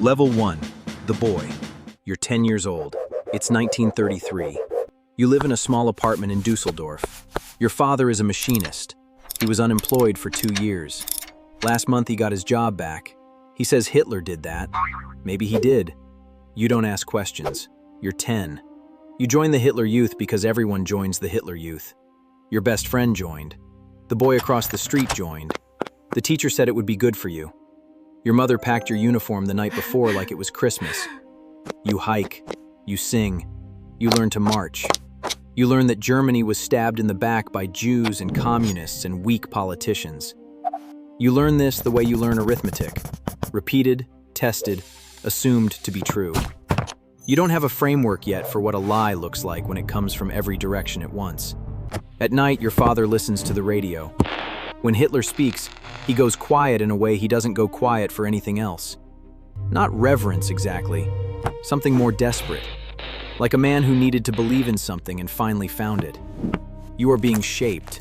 Level 1. The boy. You're 10 years old. It's 1933. You live in a small apartment in Dusseldorf. Your father is a machinist. He was unemployed for 2 years. Last month he got his job back. He says Hitler did that. Maybe he did. You don't ask questions. You're 10. You join the Hitler Youth because everyone joins the Hitler Youth. Your best friend joined. The boy across the street joined. The teacher said it would be good for you. Your mother packed your uniform the night before like it was Christmas. You hike. You sing. You learn to march. You learn that Germany was stabbed in the back by Jews and communists and weak politicians. You learn this the way you learn arithmetic. Repeated, tested, assumed to be true. You don't have a framework yet for what a lie looks like when it comes from every direction at once. At night, your father listens to the radio. When Hitler speaks, he goes quiet in a way he doesn't go quiet for anything else. Not reverence exactly, something more desperate. Like a man who needed to believe in something and finally found it. You are being shaped.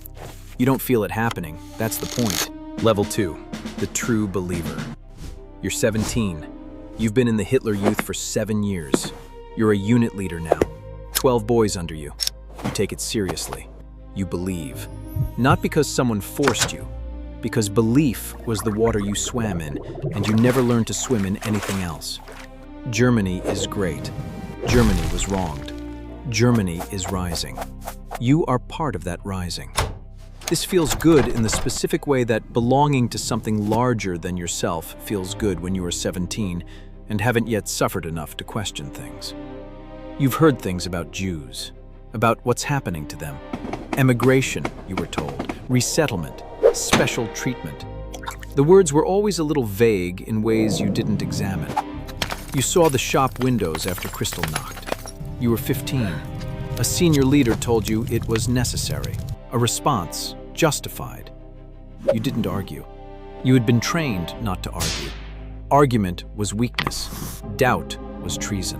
You don't feel it happening, that's the point. Level 2, the true believer. You're 17. You've been in the Hitler Youth for 7 years. You're a unit leader now. 12 boys under you. You take it seriously. You believe. Not because someone forced you, because belief was the water you swam in, and you never learned to swim in anything else. Germany is great. Germany was wronged. Germany is rising. You are part of that rising. This feels good in the specific way that belonging to something larger than yourself feels good when you are 17 and haven't yet suffered enough to question things. You've heard things about Jews, about what's happening to them. Emigration, you were told, resettlement, special treatment. The words were always a little vague in ways you didn't examine. You saw the shop windows after Crystal knocked. You were 15. A senior leader told you it was necessary, a response, justified. You didn't argue. You had been trained not to argue. Argument was weakness. Doubt was treason.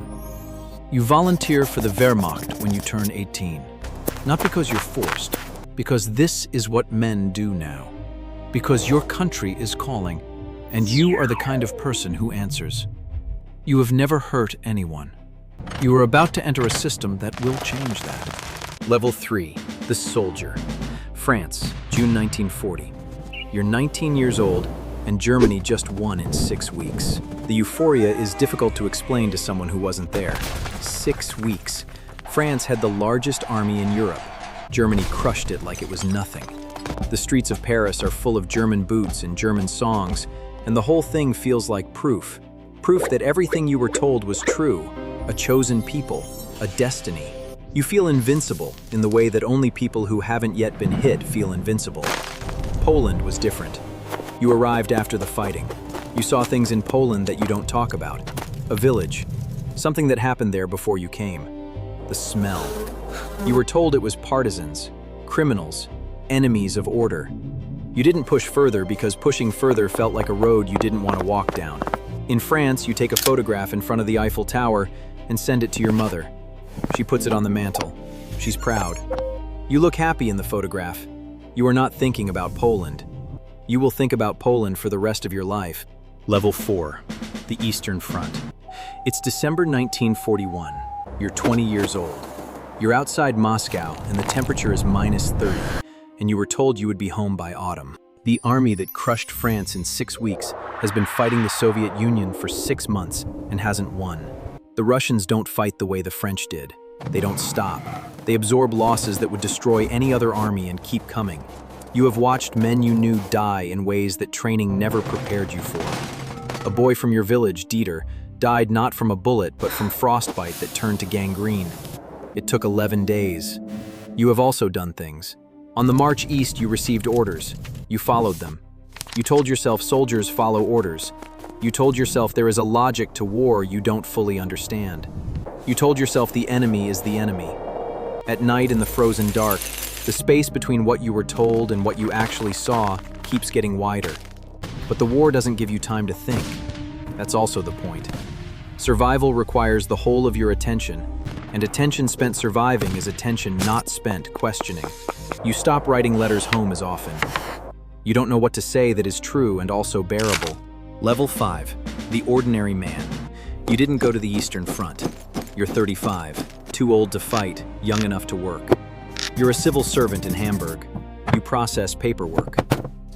You volunteer for the Wehrmacht when you turn 18. Not because you're forced, because this is what men do now. Because your country is calling, and you are the kind of person who answers. You have never hurt anyone. You are about to enter a system that will change that. Level 3, the soldier. France, June 1940. You're 19 years old, and Germany just won in 6 weeks. The euphoria is difficult to explain to someone who wasn't there. 6 weeks. France had the largest army in Europe. Germany crushed it like it was nothing. The streets of Paris are full of German boots and German songs, and the whole thing feels like proof. Proof that everything you were told was true. A chosen people, a destiny. You feel invincible in the way that only people who haven't yet been hit feel invincible. Poland was different. You arrived after the fighting. You saw things in Poland that you don't talk about. A village. Something that happened there before you came. The smell. You were told it was partisans, criminals, enemies of order. You didn't push further because pushing further felt like a road you didn't want to walk down. In France, you take a photograph in front of the Eiffel Tower and send it to your mother. She puts it on the mantle. She's proud. You look happy in the photograph. You are not thinking about Poland. You will think about Poland for the rest of your life. Level 4, the Eastern Front. It's December 1941. You're 20 years old. You're outside Moscow and the temperature is -30, and you were told you would be home by autumn. The army that crushed France in 6 weeks has been fighting the Soviet Union for 6 months and hasn't won. The Russians don't fight the way the French did. They don't stop. They absorb losses that would destroy any other army and keep coming. You have watched men you knew die in ways that training never prepared you for. A boy from your village, Dieter, died not from a bullet but from frostbite that turned to gangrene. It took 11 days. You have also done things. On the march east, you received orders. You followed them. You told yourself soldiers follow orders. You told yourself there is a logic to war you don't fully understand. You told yourself the enemy is the enemy. At night in the frozen dark, the space between what you were told and what you actually saw keeps getting wider. But the war doesn't give you time to think. That's also the point. Survival requires the whole of your attention, and attention spent surviving is attention not spent questioning. You stop writing letters home as often. You don't know what to say that is true and also bearable. Level 5, The ordinary man. You didn't go to the Eastern Front. You're 35, too old to fight, young enough to work. You're a civil servant in Hamburg. You process paperwork.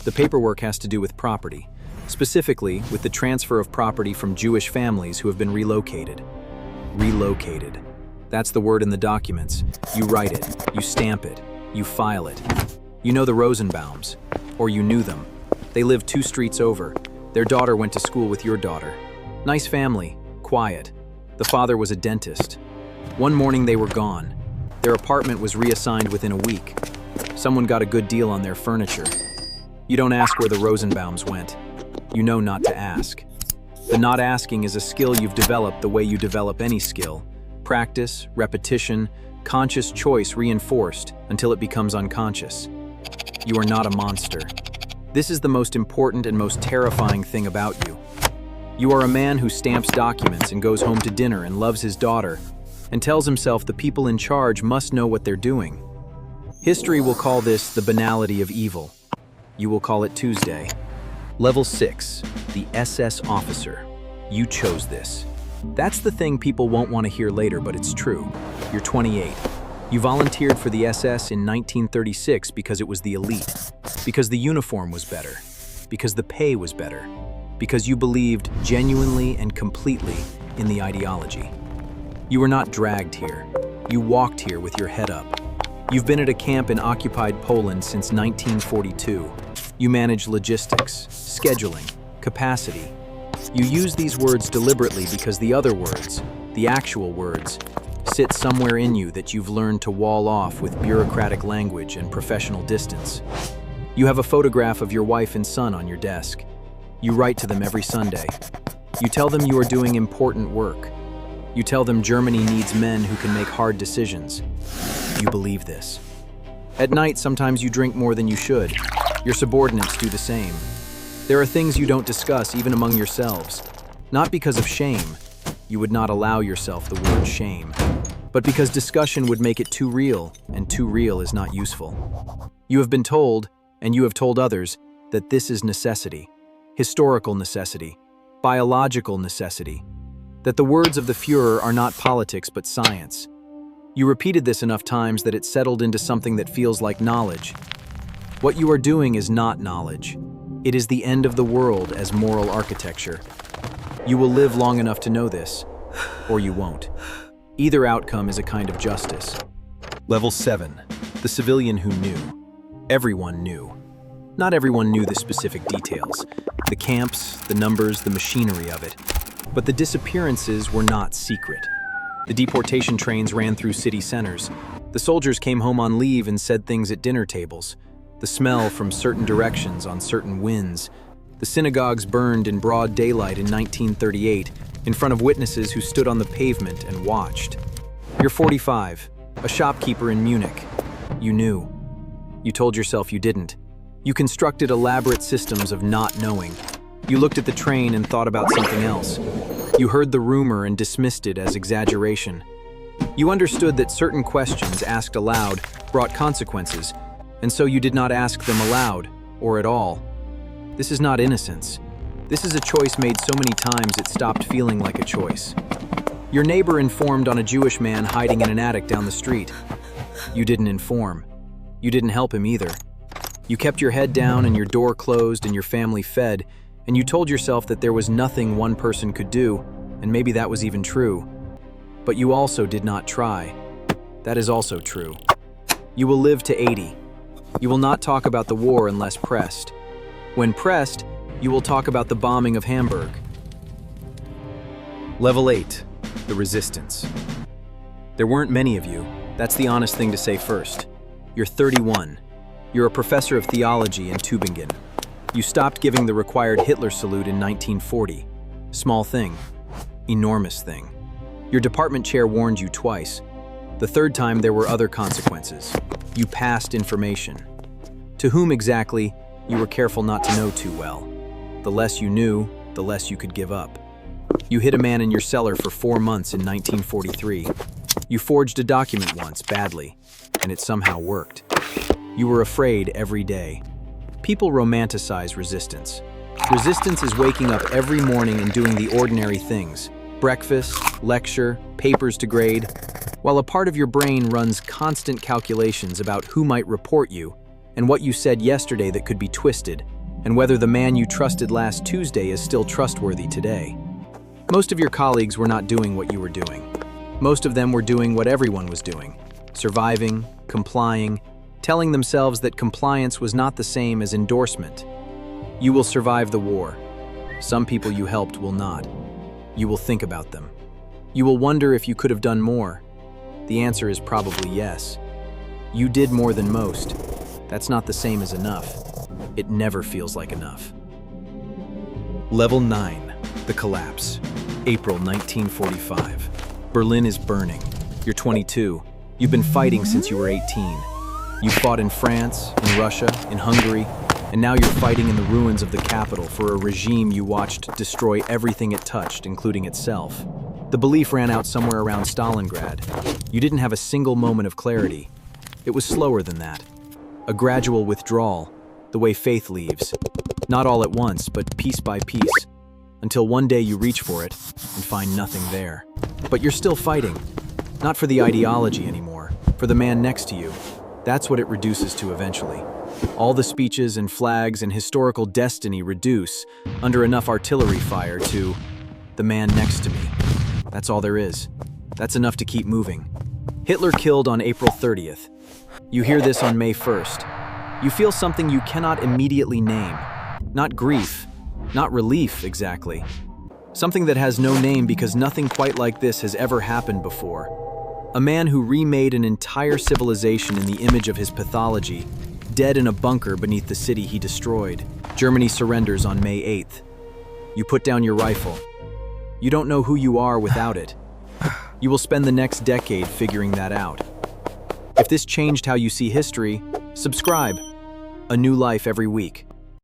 The paperwork has to do with property, specifically with the transfer of property from Jewish families who have been relocated. Relocated. That's the word in the documents. You write it, you stamp it, you file it. You know the Rosenbaums, or you knew them. They lived 2 streets over. Their daughter went to school with your daughter. Nice family, quiet. The father was a dentist. One morning they were gone. Their apartment was reassigned within a week. Someone got a good deal on their furniture. You don't ask where the Rosenbaums went. You know not to ask. The not asking is a skill you've developed the way you develop any skill. Practice, repetition, conscious choice reinforced until it becomes unconscious. You are not a monster. This is the most important and most terrifying thing about you. You are a man who stamps documents and goes home to dinner and loves his daughter and tells himself the people in charge must know what they're doing. History will call this the banality of evil. You will call it Tuesday. Level 6, the SS officer. You chose this. That's the thing people won't want to hear later, but it's true. You're 28. You volunteered for the SS in 1936 because it was the elite, because the uniform was better, because the pay was better, because you believed genuinely and completely in the ideology. You were not dragged here. You walked here with your head up. You've been at a camp in occupied Poland since 1942. You manage logistics, scheduling, capacity. You use these words deliberately because the other words, the actual words, sit somewhere in you that you've learned to wall off with bureaucratic language and professional distance. You have a photograph of your wife and son on your desk. You write to them every Sunday. You tell them you are doing important work. You tell them Germany needs men who can make hard decisions. You believe this. At night, sometimes you drink more than you should. Your subordinates do the same. There are things you don't discuss even among yourselves, not because of shame. You would not allow yourself the word shame, but because discussion would make it too real, and too real is not useful. You have been told, and you have told others, that this is necessity, historical necessity, biological necessity, that the words of the Führer are not politics but science. You repeated this enough times that it settled into something that feels like knowledge. What you are doing is not knowledge. It is the end of the world as moral architecture. You will live long enough to know this, or you won't. Either outcome is a kind of justice. Level 7, the civilian who knew. Everyone knew. Not everyone knew the specific details, the camps, the numbers, the machinery of it. But the disappearances were not secret. The deportation trains ran through city centers. The soldiers came home on leave and said things at dinner tables. The smell from certain directions on certain winds. The synagogues burned in broad daylight in 1938 in front of witnesses who stood on the pavement and watched. You're 45, a shopkeeper in Munich. You knew. You told yourself you didn't. You constructed elaborate systems of not knowing. You looked at the train and thought about something else. You heard the rumor and dismissed it as exaggeration. You understood that certain questions asked aloud brought consequences, and so you did not ask them aloud, or at all. This is not innocence. This is a choice made so many times it stopped feeling like a choice. Your neighbor informed on a Jewish man hiding in an attic down the street. You didn't inform. You didn't help him either. You kept your head down and your door closed and your family fed, and you told yourself that there was nothing one person could do, and maybe that was even true. But you also did not try. That is also true. You will live to 80. You will not talk about the war unless pressed. When pressed, you will talk about the bombing of Hamburg. Level 8, the resistance. There weren't many of you. That's the honest thing to say first. You're 31. You're a professor of theology in Tübingen. You stopped giving the required Hitler salute in 1940. Small thing. Enormous thing. Your department chair warned you twice. The third time there were other consequences. You passed information. To whom exactly, you were careful not to know too well. The less you knew, the less you could give up. You hid a man in your cellar for 4 months in 1943. You forged a document once, badly, and it somehow worked. You were afraid every day. People romanticize resistance. Resistance is waking up every morning and doing the ordinary things: breakfast, lecture, papers to grade, while a part of your brain runs constant calculations about who might report you and what you said yesterday that could be twisted, and whether the man you trusted last Tuesday is still trustworthy today. Most of your colleagues were not doing what you were doing. Most of them were doing what everyone was doing: surviving, complying, telling themselves that compliance was not the same as endorsement. You will survive the war. Some people you helped will not. You will think about them. You will wonder if you could have done more. The answer is probably yes. You did more than most. That's not the same as enough. It never feels like enough. Level 9, the collapse. April 1945. Berlin is burning. You're 22. You've been fighting since you were 18. You fought in France, in Russia, in Hungary, and now you're fighting in the ruins of the capital for a regime you watched destroy everything it touched, including itself. The belief ran out somewhere around Stalingrad. You didn't have a single moment of clarity. It was slower than that. A gradual withdrawal, the way faith leaves. Not all at once, but piece by piece, until one day you reach for it and find nothing there. But you're still fighting. Not for the ideology anymore, for the man next to you. That's what it reduces to eventually. All the speeches and flags and historical destiny reduce, under enough artillery fire, to the man next to me. That's all there is. That's enough to keep moving. Hitler killed on April 30th. You hear this on May 1st. You feel something you cannot immediately name. Not grief, not relief exactly. Something that has no name because nothing quite like this has ever happened before. A man who remade an entire civilization in the image of his pathology, dead in a bunker beneath the city he destroyed. Germany surrenders on May 8th. You put down your rifle. You don't know who you are without it. You will spend the next decade figuring that out. If this changed how you see history, subscribe. A new life every week.